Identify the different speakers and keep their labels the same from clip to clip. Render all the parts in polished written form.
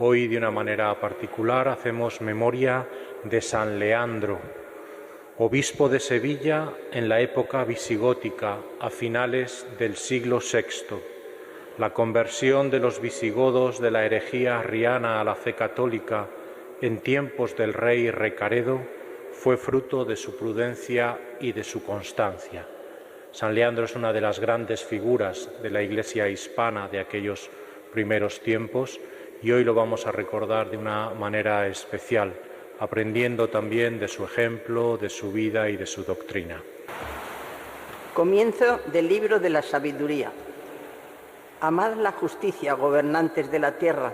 Speaker 1: Hoy, de una manera particular, hacemos memoria de San Leandro, obispo de Sevilla en la época visigótica, a finales del siglo VI. La conversión de los visigodos de la herejía arriana a la fe católica en tiempos del rey Recaredo fue fruto de su prudencia y de su constancia. San Leandro es una de las grandes figuras de la Iglesia hispana de aquellos primeros tiempos y hoy lo vamos a recordar de una manera especial, aprendiendo también de su ejemplo, de su vida y de su doctrina.
Speaker 2: Comienzo del libro de la sabiduría. Amad la justicia, gobernantes de la tierra,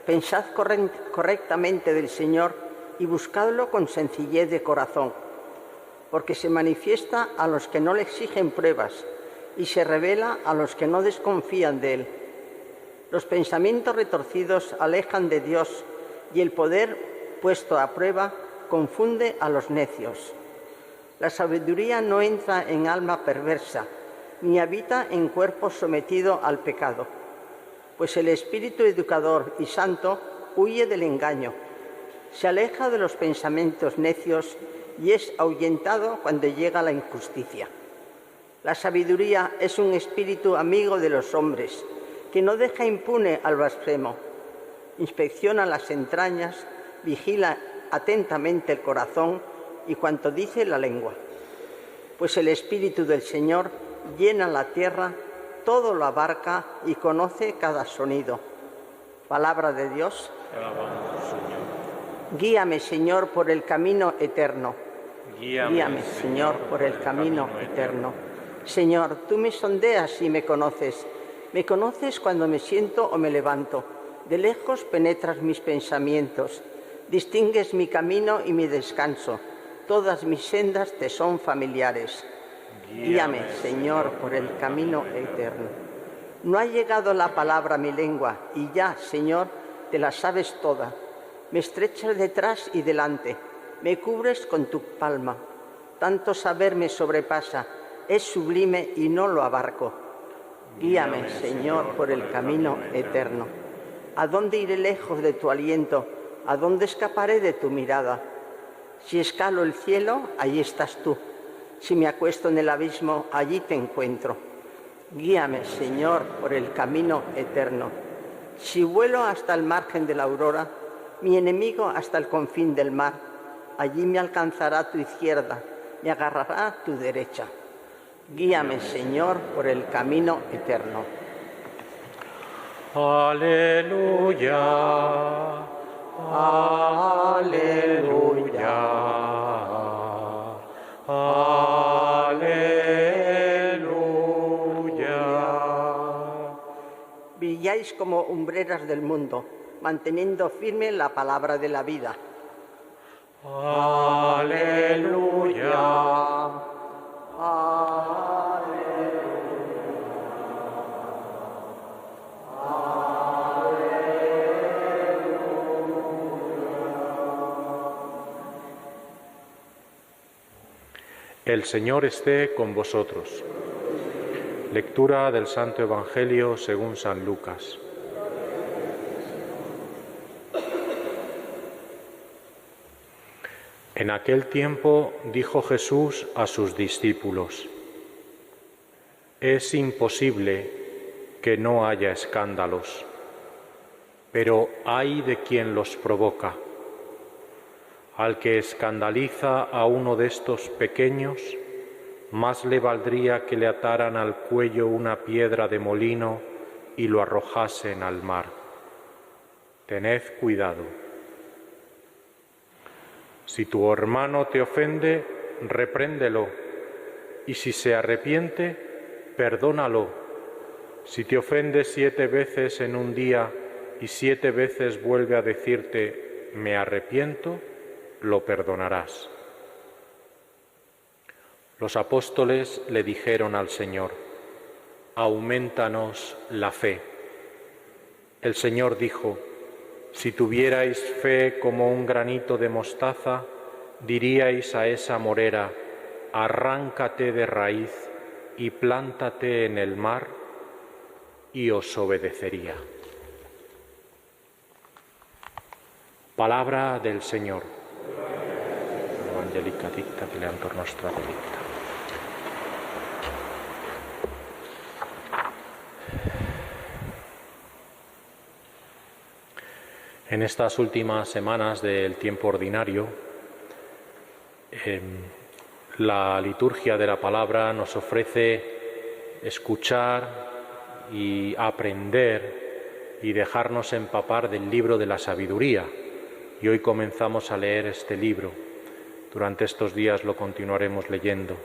Speaker 2: pensad correctamente del Señor y buscadlo con sencillez de corazón, porque se manifiesta a los que no le exigen pruebas y se revela a los que no desconfían de él. Los pensamientos retorcidos alejan de Dios y el poder puesto a prueba confunde a los necios. La sabiduría no entra en alma perversa, ni habita en cuerpo sometido al pecado, pues el espíritu educador y santo huye del engaño, se aleja de los pensamientos necios y es ahuyentado cuando llega la injusticia. La sabiduría es un espíritu amigo de los hombres, que no deja impune al blasfemo. Inspecciona las entrañas, vigila atentamente el corazón y cuanto dice la lengua. Pues el Espíritu del Señor llena la tierra, todo lo abarca y conoce cada sonido. Palabra de Dios. Guíame, Señor, por el camino eterno. Guíame, Señor, por el camino eterno. Señor, tú me sondeas y me conoces. Me conoces cuando me siento o me levanto. De lejos penetras mis pensamientos. Distingues mi camino y mi descanso. Todas mis sendas te son familiares. Guíame, Señor, por el camino eterno. No ha llegado la palabra a mi lengua y ya, Señor, te la sabes toda. Me estrechas detrás y delante. Me cubres con tu palma. Tanto saber me sobrepasa. Es sublime y no lo abarco. Guíame, Señor, por el camino eterno. ¿A dónde iré lejos de tu aliento? ¿A dónde escaparé de tu mirada? Si escalo el cielo, allí estás tú. Si me acuesto en el abismo, allí te encuentro. Guíame, Señor, por el camino eterno. Si vuelo hasta el margen de la aurora, mi enemigo hasta el confín del mar, allí me alcanzará tu izquierda, me agarrará tu derecha. Guíame, Señor, por el camino eterno.
Speaker 1: Aleluya, aleluya, aleluya.
Speaker 2: Brilláis como umbreras del mundo, manteniendo firme la palabra de la vida.
Speaker 1: Aleluya. El Señor esté con vosotros. Lectura del Santo Evangelio según San Lucas. En aquel tiempo dijo Jesús a sus discípulos: es imposible que no haya escándalos, pero ay de quien los provoca. Al que escandaliza a uno de estos pequeños, más le valdría que le ataran al cuello una piedra de molino y lo arrojasen al mar. Tened cuidado. Si tu hermano te ofende, repréndelo, y si se arrepiente, perdónalo. Si te ofende 7 veces en un día y 7 veces vuelve a decirte, me arrepiento, lo perdonarás. Los apóstoles le dijeron al Señor: aumentanos la fe. El Señor dijo: si tuvierais fe como un granito de mostaza, diríais a esa morera: arráncate de raíz y plántate en el mar, y os obedecería. Palabra del Señor. Evangelica dicta que leantor nostra delicta. En estas últimas semanas del tiempo ordinario, la liturgia de la palabra nos ofrece escuchar y aprender y dejarnos empapar del libro de la sabiduría. Y hoy comenzamos a leer este libro. Durante estos días lo continuaremos leyendo.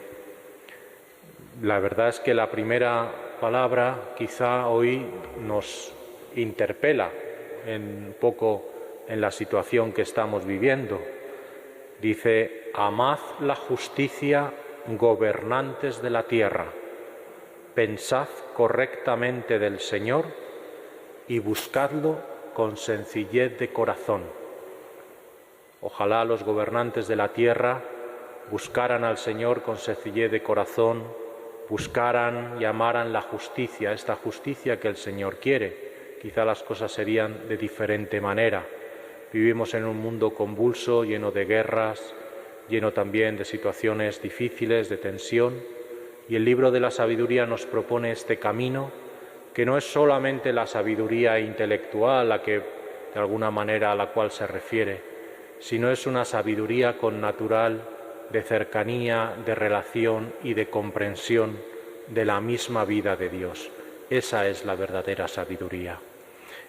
Speaker 1: La verdad es que la primera palabra quizá hoy nos interpela un poco en la situación que estamos viviendo. Dice: amad la justicia, gobernantes de la tierra, pensad correctamente del Señor y buscadlo con sencillez de corazón. Ojalá los gobernantes de la tierra buscaran al Señor con sencillez de corazón, buscaran y amaran la justicia, esta justicia que el Señor quiere. Quizá las cosas serían de diferente manera. Vivimos en un mundo convulso, lleno de guerras, lleno también de situaciones difíciles, de tensión, y el libro de la sabiduría nos propone este camino, que no es solamente la sabiduría intelectual a que de alguna manera a la cual se refiere, sino es una sabiduría connatural de cercanía, de relación y de comprensión de la misma vida de Dios. Esa es la verdadera sabiduría.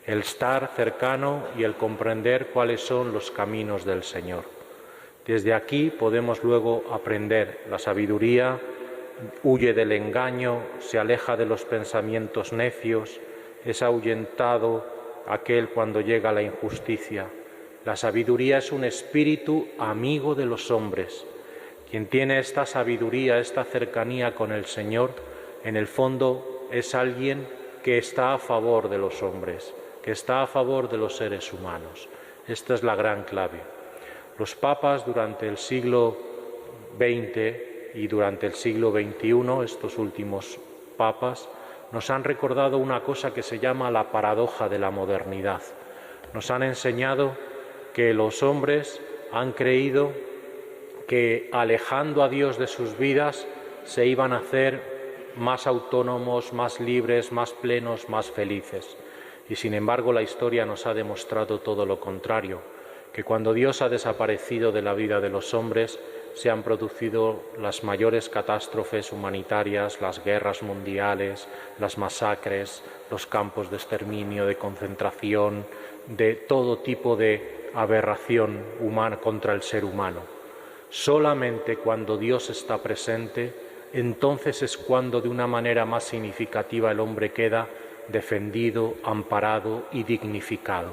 Speaker 1: El estar cercano y el comprender cuáles son los caminos del Señor. Desde aquí podemos luego aprender. La sabiduría huye del engaño, se aleja de los pensamientos necios, es ahuyentado aquel cuando llega la injusticia. La sabiduría es un espíritu amigo de los hombres. Quien tiene esta sabiduría, esta cercanía con el Señor, en el fondo es alguien que está a favor de los hombres, que está a favor de los seres humanos. Esta es la gran clave. Los papas durante el siglo XX y durante el siglo XXI, estos últimos papas, nos han recordado una cosa que se llama la paradoja de la modernidad. Nos han enseñado que los hombres han creído que alejando a Dios de sus vidas se iban a hacer más autónomos, más libres, más plenos, más felices. Y sin embargo la historia nos ha demostrado todo lo contrario, que cuando Dios ha desaparecido de la vida de los hombres se han producido las mayores catástrofes humanitarias, las guerras mundiales, las masacres, los campos de exterminio, de concentración, de todo tipo de aberración humana contra el ser humano. Solamente cuando Dios está presente, entonces es cuando de una manera más significativa el hombre queda defendido, amparado y dignificado.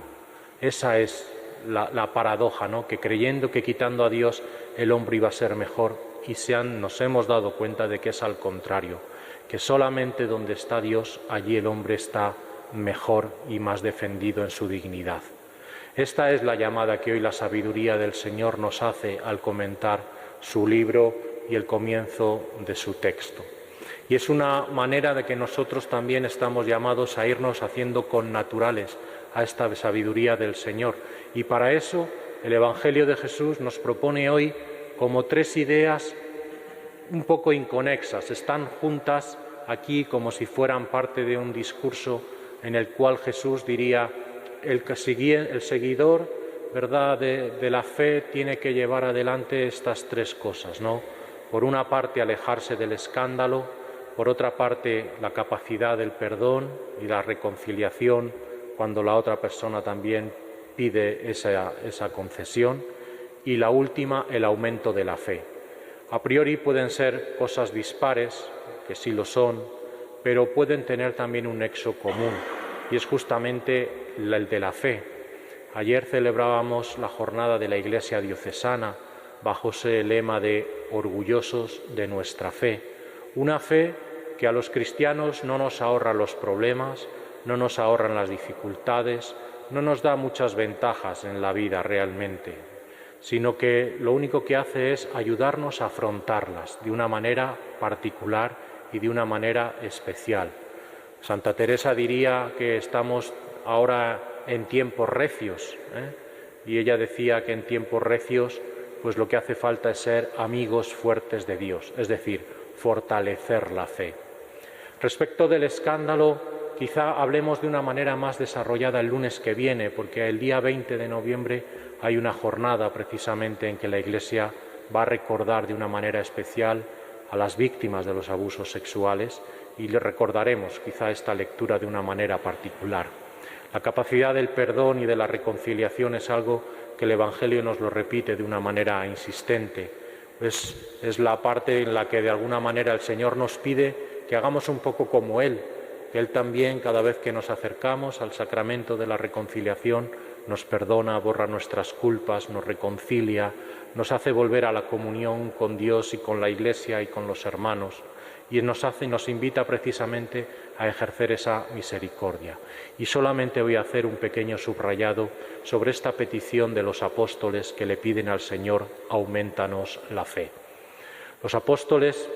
Speaker 1: Esa es la paradoja, ¿no? Que creyendo que quitando a Dios el hombre iba a ser mejor y nos hemos dado cuenta de que es al contrario, que solamente donde está Dios, allí el hombre está mejor y más defendido en su dignidad. Esta es la llamada que hoy la sabiduría del Señor nos hace al comentar su libro y el comienzo de su texto. Y es una manera de que nosotros también estamos llamados a irnos haciendo connaturales a esta sabiduría del Señor. Y para eso el Evangelio de Jesús nos propone hoy como tres ideas un poco inconexas. Están juntas aquí como si fueran parte de un discurso en el cual Jesús diría: el seguidor, ¿verdad?, de la fe tiene que llevar adelante estas tres cosas, ¿no? Por una parte, alejarse del escándalo; por otra parte, la capacidad del perdón y la reconciliación cuando la otra persona también pide esa concesión; y la última, el aumento de la fe. A priori pueden ser cosas dispares, que sí lo son, pero pueden tener también un nexo común, y es justamente el de la fe. Ayer celebrábamos la jornada de la Iglesia diocesana bajo ese lema de orgullosos de nuestra fe. Una fe que a los cristianos no nos ahorra los problemas, no nos ahorran las dificultades, no nos da muchas ventajas en la vida realmente, sino que lo único que hace es ayudarnos a afrontarlas de una manera particular y de una manera especial. Santa Teresa diría que estamos ahora en tiempos recios, y ella decía que en tiempos recios pues lo que hace falta es ser amigos fuertes de Dios, es decir, fortalecer la fe. Respecto del escándalo, quizá hablemos de una manera más desarrollada el lunes que viene, porque el día 20 de noviembre hay una jornada precisamente en que la Iglesia va a recordar de una manera especial a las víctimas de los abusos sexuales y le recordaremos quizá esta lectura de una manera particular. La capacidad del perdón y de la reconciliación es algo que el Evangelio nos lo repite de una manera insistente. Es la parte en la que de alguna manera el Señor nos pide que hagamos un poco como Él, que Él también, cada vez que nos acercamos al sacramento de la reconciliación, nos perdona, borra nuestras culpas, nos reconcilia, nos hace volver a la comunión con Dios y con la Iglesia y con los hermanos, y nos invita precisamente a ejercer esa misericordia. Y solamente voy a hacer un pequeño subrayado sobre esta petición de los apóstoles que le piden al Señor: aumentanos la fe. Los apóstoles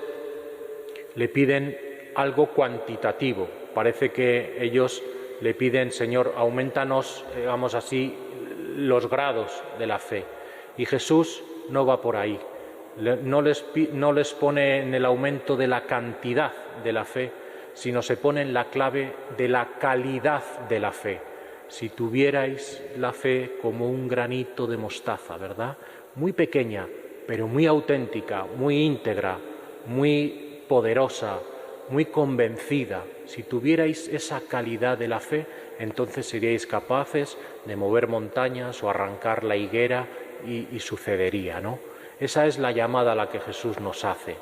Speaker 1: le piden algo cuantitativo. Parece que ellos le piden: Señor, aumentanos, digamos así, los grados de la fe. Y Jesús no va por ahí. No les pone en el aumento de la cantidad de la fe, sino se pone en la clave de la calidad de la fe. Si tuvierais la fe como un granito de mostaza, ¿verdad? Muy pequeña, pero muy auténtica, muy íntegra, muy poderosa, muy convencida. Si tuvierais esa calidad de la fe, entonces seríais capaces de mover montañas o arrancar la higuera y sucedería, ¿no? Esa es la llamada a la que Jesús nos hace.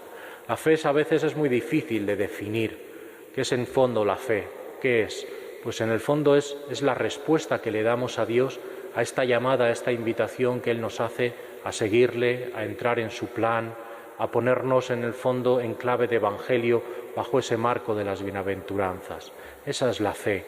Speaker 1: La fe a veces es muy difícil de definir. ¿Qué es en fondo la fe? ¿Qué es? Pues en el fondo es la respuesta que le damos a Dios a esta llamada, a esta invitación que Él nos hace a seguirle, a entrar en su plan, a ponernos en el fondo en clave de evangelio bajo ese marco de las bienaventuranzas. Esa es la fe.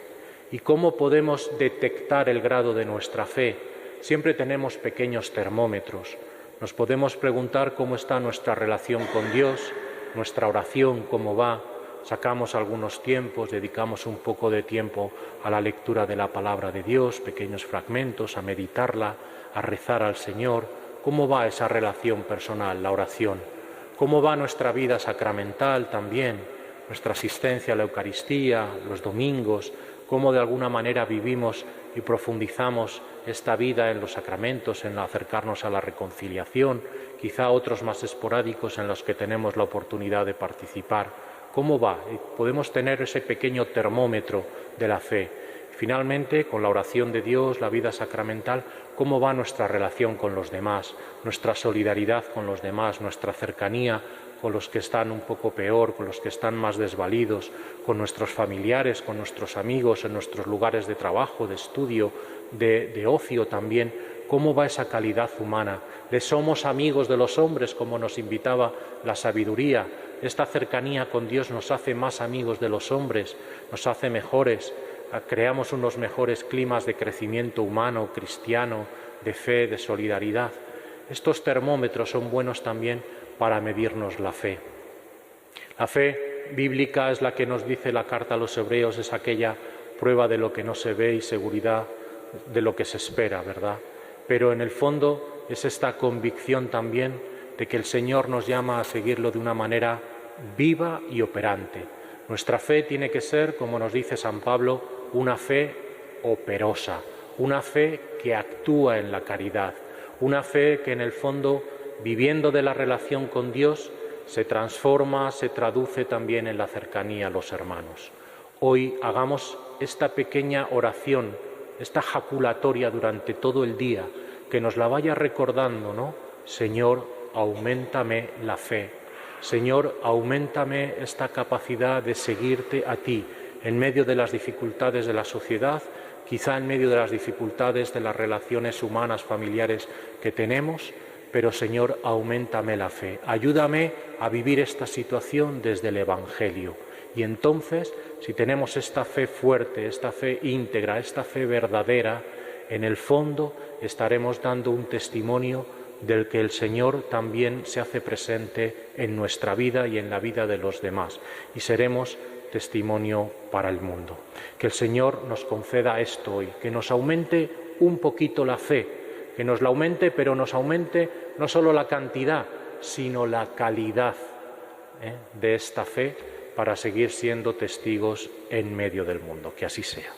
Speaker 1: ¿Y cómo podemos detectar el grado de nuestra fe? Siempre tenemos pequeños termómetros. Nos podemos preguntar cómo está nuestra relación con Dios, nuestra oración, cómo va. Sacamos algunos tiempos, dedicamos un poco de tiempo a la lectura de la palabra de Dios, pequeños fragmentos, a meditarla, a rezar al Señor. ¿Cómo va esa relación personal, la oración? ¿Cómo va nuestra vida sacramental también? Nuestra asistencia a la Eucaristía, los domingos, cómo de alguna manera vivimos y profundizamos esta vida en los sacramentos, en acercarnos a la reconciliación, quizá otros más esporádicos en los que tenemos la oportunidad de participar. ¿Cómo va? Podemos tener ese pequeño termómetro de la fe. Finalmente, con la oración de Dios, la vida sacramental, ¿cómo va nuestra relación con los demás? Nuestra solidaridad con los demás, nuestra cercanía con los que están un poco peor, con los que están más desvalidos, con nuestros familiares, con nuestros amigos, en nuestros lugares de trabajo, de estudio, de ocio también. ¿Cómo va esa calidad humana? ¿Le somos amigos de los hombres, como nos invitaba la sabiduría? Esta cercanía con Dios nos hace más amigos de los hombres, nos hace mejores, creamos unos mejores climas de crecimiento humano, cristiano, de fe, de solidaridad. Estos termómetros son buenos también para medirnos la fe. La fe bíblica es la que nos dice la carta a los Hebreos, es aquella prueba de lo que no se ve y seguridad de lo que se espera, ¿verdad? Pero en el fondo es esta convicción también de que el Señor nos llama a seguirlo de una manera viva y operante. Nuestra fe tiene que ser, como nos dice San Pablo, una fe operosa, una fe que actúa en la caridad, una fe que en el fondo, viviendo de la relación con Dios, se transforma, se traduce también en la cercanía a los hermanos. Hoy hagamos esta pequeña oración, esta jaculatoria durante todo el día, que nos la vaya recordando, ¿no? Señor, auméntame la fe. Señor, auméntame esta capacidad de seguirte a ti en medio de las dificultades de la sociedad, quizá en medio de las dificultades de las relaciones humanas, familiares que tenemos, pero Señor, auméntame la fe. Ayúdame a vivir esta situación desde el Evangelio. Y entonces, si tenemos esta fe fuerte, esta fe íntegra, esta fe verdadera, en el fondo estaremos dando un testimonio del que el Señor también se hace presente en nuestra vida y en la vida de los demás, y seremos testimonio para el mundo. Que el Señor nos conceda esto hoy, que nos aumente un poquito la fe, que nos la aumente, pero nos aumente no solo la cantidad, sino la calidad de esta fe para seguir siendo testigos en medio del mundo. Que así sea.